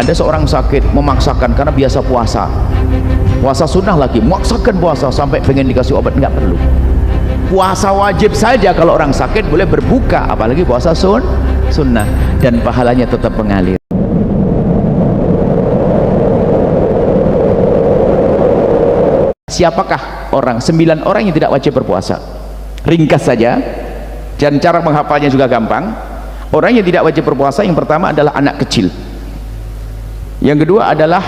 Ada seorang sakit memaksakan karena biasa puasa sunnah lagi, memaksakan puasa sampai pengen dikasih obat. Nggak perlu, puasa wajib saja. Kalau orang sakit boleh berbuka, apalagi puasa sunnah, dan pahalanya tetap mengalir. Siapakah orang? 9 orang yang tidak wajib berpuasa. Ringkas saja, dan cara menghafalnya juga gampang. Orang yang tidak wajib berpuasa, yang pertama adalah anak kecil, yang kedua adalah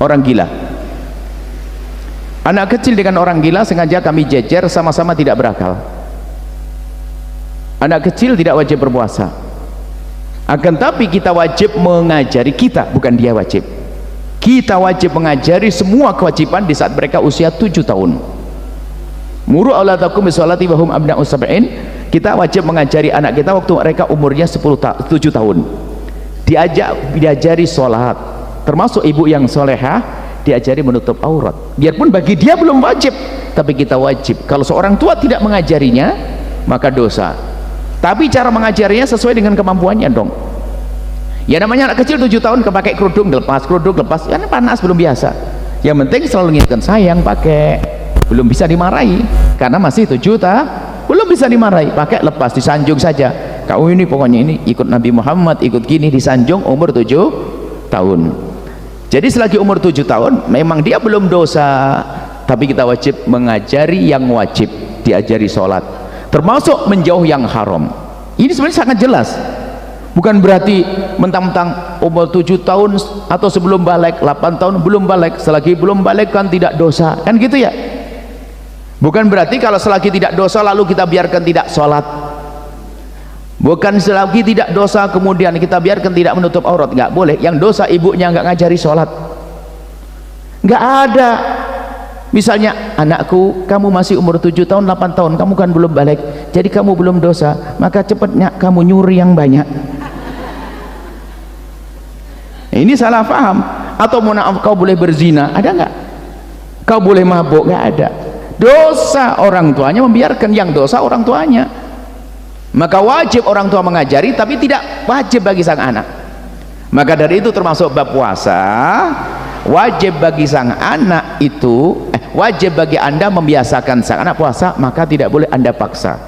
orang gila. Anak kecil dengan orang gila sengaja kami jejer, sama-sama tidak berakal. Anak kecil tidak wajib berpuasa, akan tapi kita wajib mengajari, kita, bukan dia wajib, kita wajib mengajari semua kewajiban di saat mereka usia 7 tahun. Muru auladakum bisolati wa hum abna'u sab'in. Kita wajib mengajari anak kita waktu mereka umurnya 7 tahun. Diajari sholat, termasuk ibu yang solehah diajari menutup aurat, biarpun bagi dia belum wajib, tapi kita wajib. Kalau seorang tua tidak mengajarinya maka dosa, tapi cara mengajarinya sesuai dengan kemampuannya dong. Ya namanya anak kecil 7 tahun pakai kerudung lepas, kan panas, belum biasa. Yang penting selalu ngingatkan, sayang pakai, belum bisa dimarahi karena masih 7 tahun, belum bisa dimarahi, pakai lepas, disanjung saja. Kau ini pokoknya ini ikut Nabi Muhammad, ikut gini, disanjung umur 7 tahun. Jadi selagi umur 7 tahun memang dia belum dosa, tapi kita wajib mengajari yang wajib, diajari sholat, termasuk menjauh yang haram. Ini sebenarnya sangat jelas, bukan berarti mentang-mentang umur 7 tahun atau sebelum balik, 8 tahun belum balik, selagi belum balik kan tidak dosa, kan gitu ya. Bukan berarti kalau selagi tidak dosa lalu kita biarkan tidak sholat, bukan selagi tidak dosa kemudian kita biarkan tidak menutup aurat, nggak boleh. Yang dosa ibunya nggak ngajari sholat, nggak ada. Misalnya, anakku kamu masih umur 7 tahun 8 tahun, kamu kan belum balik, jadi kamu belum dosa, maka cepatnya kamu nyuri yang banyak. Ini salah paham. Atau mau maaf, kau boleh berzina, ada nggak? Kau boleh mabuk, nggak ada. Dosa orang tuanya membiarkan, yang dosa orang tuanya. Maka wajib orang tua mengajari, tapi tidak wajib bagi sang anak. Maka dari itu termasuk bab puasa, wajib bagi sang anak itu, wajib bagi anda membiasakan sang anak puasa, maka tidak boleh anda paksa.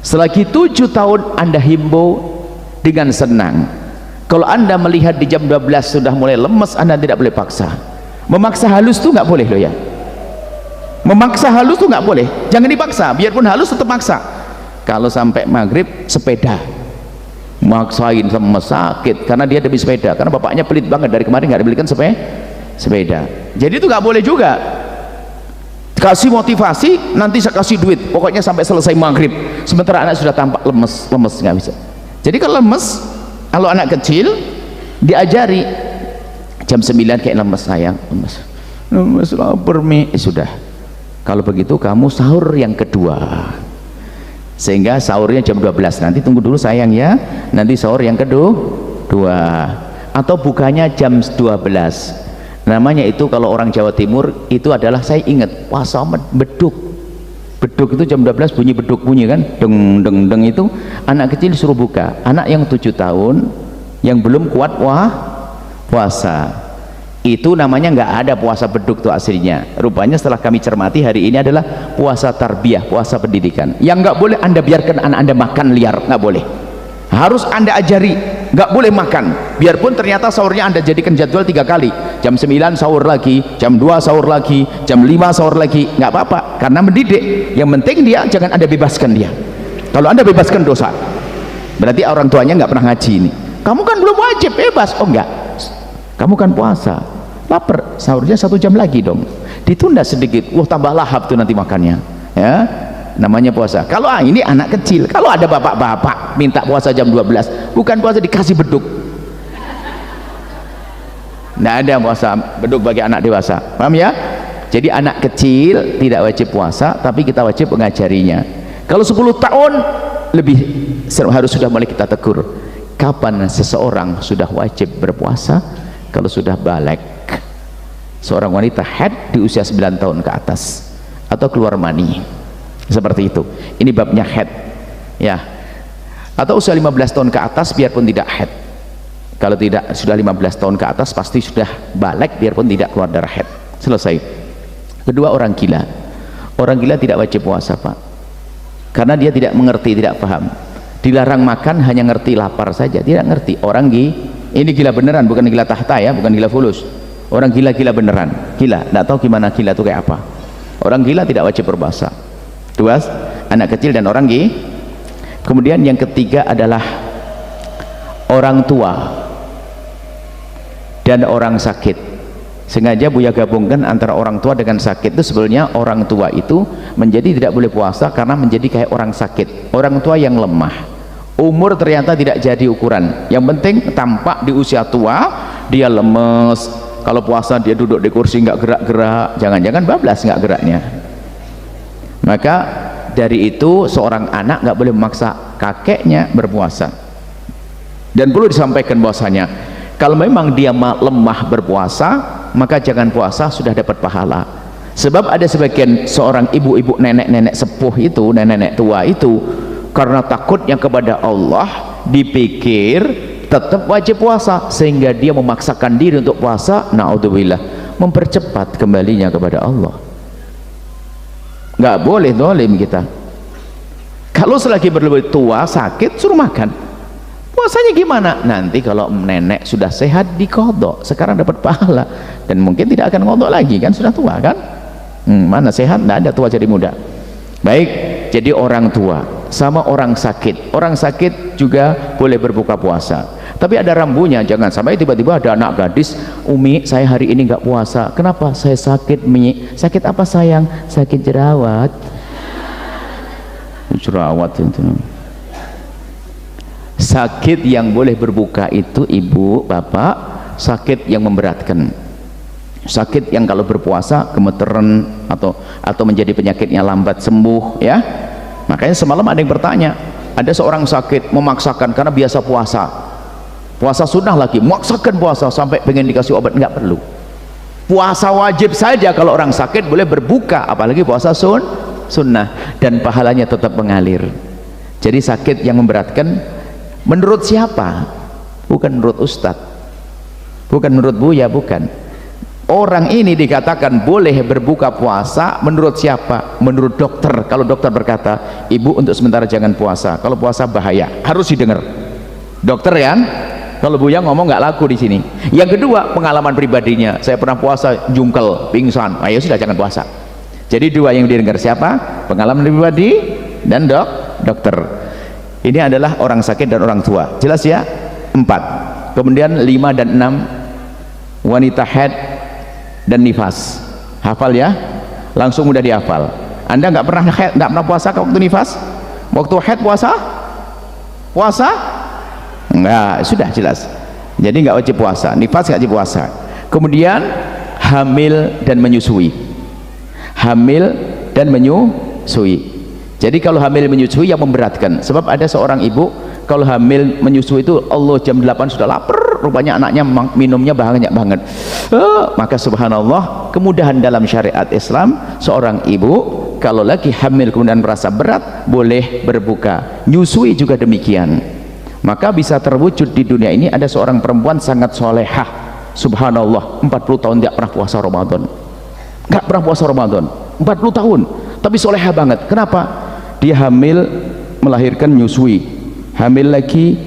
Selagi 7 tahun anda himbau dengan senang. Kalau anda melihat di jam 12 sudah mulai lemes, anda tidak boleh paksa. Memaksa halus tuh nggak boleh loh ya. Memaksa halus tuh nggak boleh, jangan dipaksa, biarpun halus tetap maksa. Kalau sampai maghrib sepeda, maksain sama sakit karena dia demi sepeda, karena bapaknya pelit banget dari kemarin nggak dibelikan sepeda. Jadi itu nggak boleh juga. Kasih motivasi, nanti saya kasih duit, pokoknya sampai selesai maghrib, sementara anak sudah tampak lemes nggak bisa. Jadi kalau lemes, kalau anak kecil diajari jam 9 kayak lemes, sayang, lemes lapar mi, sudah. Kalau begitu kamu sahur yang kedua, sehingga sahurnya jam 12, nanti tunggu dulu sayang ya, nanti sahur yang kedua, atau bukanya jam 12. Namanya itu kalau orang Jawa Timur itu adalah, saya ingat puasa beduk itu jam 12 bunyi beduk, bunyi kan, deng deng deng, itu anak kecil suruh buka. Anak yang 7 tahun yang belum kuat puasa, itu namanya nggak ada puasa beduk tuh aslinya. Rupanya setelah kami cermati hari ini adalah puasa tarbiyah, puasa pendidikan. Yang nggak boleh anda biarkan anak anda makan liar, nggak boleh. Harus anda ajari, nggak boleh makan. Biarpun ternyata sahurnya anda jadikan jadwal 3 kali, jam 9 sahur lagi, jam 2 sahur lagi, jam 5 sahur lagi, nggak apa-apa, karena mendidik. Yang penting dia jangan anda bebaskan dia. Kalau anda bebaskan dosa, berarti orang tuanya nggak pernah ngaji ini. Kamu kan belum wajib, bebas. Oh enggak, kamu kan puasa, lapar, sahurnya 1 jam lagi dong, ditunda sedikit, tambah lahap tuh nanti makannya ya, namanya puasa. Kalau ini anak kecil, kalau ada bapak-bapak minta puasa jam 12, bukan puasa dikasih beduk, nggak ada puasa beduk bagi anak dewasa, paham ya? Jadi anak kecil tidak wajib puasa, tapi kita wajib mengajarinya. Kalau 10 tahun lebih harus sudah mulai kita tegur. Kapan seseorang sudah wajib berpuasa? Kalau sudah balik, seorang wanita haid di usia 9 tahun ke atas, atau keluar mani seperti itu, ini babnya haid ya. Atau usia 15 tahun ke atas biarpun tidak haid, Kalau tidak sudah 15 tahun ke atas pasti sudah balik biarpun tidak keluar darah haid. Selesai. Kedua, orang gila. Orang gila tidak wajib puasa, Pak, karena dia tidak mengerti, tidak paham. Dilarang makan hanya ngerti lapar saja, tidak ngerti. Orang ini gila beneran, bukan gila tahta ya, bukan gila fulus. Orang gila-gila beneran, gila, tidak tahu gimana gila itu kayak apa. Orang gila tidak wajib berpuasa. Dua, anak kecil dan orang gila. Kemudian yang ketiga adalah orang tua dan orang sakit. Sengaja Buya gabungkan antara orang tua dengan sakit. Itu sebenarnya orang tua itu menjadi tidak boleh puasa karena menjadi kayak orang sakit, orang tua yang lemah. Umur ternyata tidak jadi ukuran, yang penting tampak di usia tua dia lemes. Kalau puasa dia duduk di kursi nggak gerak-gerak, jangan-jangan bablas nggak geraknya. Maka dari itu seorang anak nggak boleh memaksa kakeknya berpuasa. Dan perlu disampaikan bahwasanya kalau memang dia lemah berpuasa, maka jangan puasa, sudah dapat pahala. Sebab ada sebagian seorang ibu-ibu, nenek-nenek sepuh itu, nenek-nenek tua itu, karena takutnya kepada Allah, dipikir tetap wajib puasa, sehingga dia memaksakan diri untuk puasa. Naudzubillah, mempercepat kembalinya kepada Allah. Nggak boleh zalim kita. Kalau selagi berlebih tua, sakit, suruh makan. Puasanya gimana? Nanti kalau nenek sudah sehat dikodok, sekarang dapat pahala, dan mungkin tidak akan ngodok lagi, kan sudah tua kan. Mana sehat, tidak ada tua jadi muda. Baik, jadi orang tua sama orang sakit. Orang sakit juga boleh berbuka puasa, tapi ada rambunya. Jangan sampai tiba-tiba ada anak gadis, Umi saya hari ini nggak puasa. Kenapa? Saya sakit. Mi, sakit apa sayang? Sakit jerawat. Jerawat itu. Sakit yang boleh berbuka itu ibu, bapak, sakit yang memberatkan, sakit yang kalau berpuasa gemeteran atau menjadi penyakitnya lambat sembuh ya. Makanya semalam ada yang bertanya, ada seorang sakit memaksakan karena biasa puasa sunnah lagi, memaksakan puasa sampai pengen dikasih obat. Nggak perlu, puasa wajib saja. Kalau orang sakit boleh berbuka, apalagi puasa sunnah, dan pahalanya tetap mengalir. Jadi sakit yang memberatkan menurut siapa? Bukan menurut ustadz, bukan menurut Buya, bukan. Orang ini dikatakan boleh berbuka puasa menurut siapa? Menurut dokter. Kalau dokter berkata, ibu untuk sementara jangan puasa, kalau puasa bahaya, harus didengar dokter ya. Kalau Buya ngomong nggak laku di sini. Yang kedua, pengalaman pribadinya, saya pernah puasa jungkel, pingsan, ayo sudah jangan puasa. Jadi dua yang didengar siapa? Pengalaman pribadi dan dokter. Ini adalah orang sakit dan orang tua, jelas ya. 4. Kemudian 5 dan 6, wanita haid dan nifas. Hafal ya, langsung mudah dihafal. Anda nggak pernah haid, nggak pernah puasa waktu nifas? Waktu haid puasa? Enggak, sudah jelas. Jadi nggak wajib puasa, nifas nggak wajib puasa. Kemudian hamil dan menyusui. Hamil dan menyusui. Jadi kalau hamil menyusui yang memberatkan, sebab ada seorang ibu kalau hamil menyusui itu Allah jam 8 sudah lapar, rupanya anaknya minumnya banyak banget. Maka subhanallah, kemudahan dalam syariat Islam, seorang ibu kalau lagi hamil kemudian merasa berat boleh berbuka. Nyusui juga demikian. Maka bisa terwujud di dunia ini. Ada seorang perempuan sangat solehah, subhanallah, 40 tahun tidak pernah puasa Ramadan, nggak pernah puasa Ramadan 40 tahun, tapi solehah banget. Kenapa? Dia hamil, melahirkan, nyusui, hamil lagi,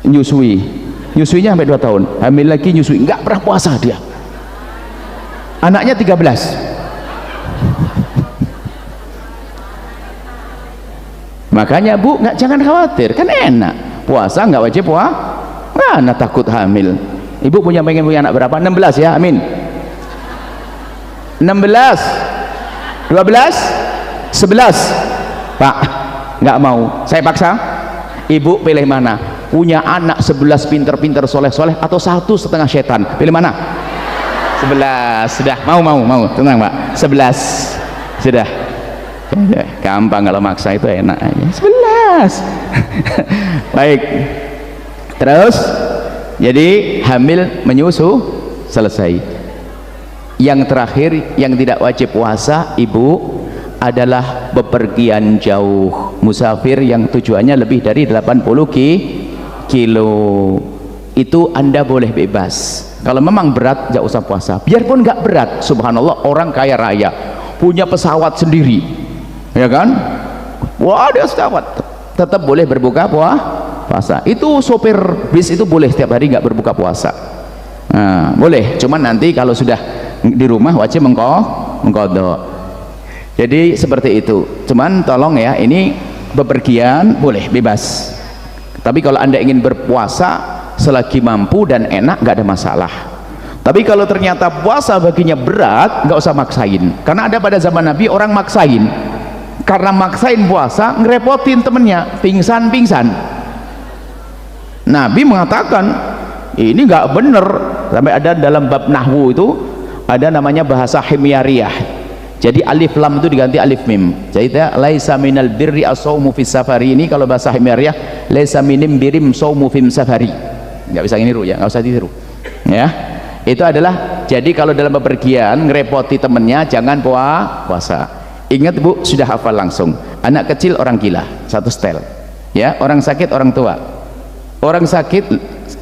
nyusui, nyusuinya sampai 2 tahun, hamil lagi, nyusui, nggak pernah puasa dia. Anaknya 13. Makanya Bu, jangan khawatir, kan enak puasa, nggak wajib mana takut hamil. Ibu pengen punya anak berapa? 16 ya, amin. 16, 12, 11. Pak, nggak mau, saya paksa. Ibu pilih mana? Punya anak 11 pinter-pinter, soleh-soleh, atau 1,5 setan? Pilih mana? 11. Sudah, mau, tenang Pak, 11 sudah. Gampang kalau maksa, itu enak aja. 11. Baik, terus jadi hamil menyusu selesai. Yang terakhir yang tidak wajib puasa ibu adalah bepergian jauh, musafir yang tujuannya lebih dari 80 kilo. itu Anda boleh bebas. Kalau memang berat, nggak usah puasa. Biarpun nggak berat, subhanallah, orang kaya raya punya pesawat sendiri, ya kan? Wah, ada pesawat, tetap boleh berbuka puasa. Itu sopir bis itu boleh setiap hari nggak berbuka puasa. Nah, boleh. Cuman nanti kalau sudah di rumah wajib mengqadha. Jadi seperti itu. Cuman tolong ya, ini bepergian boleh bebas. Tapi kalau Anda ingin berpuasa selagi mampu dan enak, nggak ada masalah. Tapi kalau ternyata puasa baginya berat, nggak usah maksain. Karena ada pada zaman Nabi orang maksain, karena maksain puasa ngerepotin temennya, pingsan. Nabi mengatakan ini nggak bener. Sampai ada dalam bab nahwu itu ada namanya bahasa himyariyah. Jadi alif lam itu diganti alif mim. Jadi laisa minal birri as-shaumu fis safari, ini kalau bahasa himyariyah laisa minim birim shaumu fim safari. Nggak bisa niru ya, nggak usah ditiru ya. Itu adalah, jadi kalau dalam bepergian ngerepoti temennya jangan puasa. Ingat Bu, sudah hafal langsung. Anak kecil orang gila satu setel ya, orang sakit orang tua, orang sakit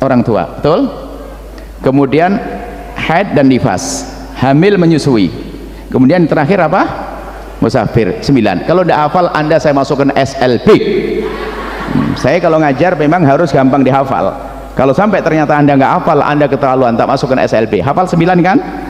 orang tua, betul. Kemudian haid dan nifas, hamil menyusui, kemudian terakhir apa, musafir. 9. Kalau udah hafal Anda saya masukkan SLB. Saya kalau ngajar memang harus gampang dihafal. Kalau sampai ternyata Anda nggak hafal, Anda keterlaluan, tak masukkan SLB. Hafal 9 kan?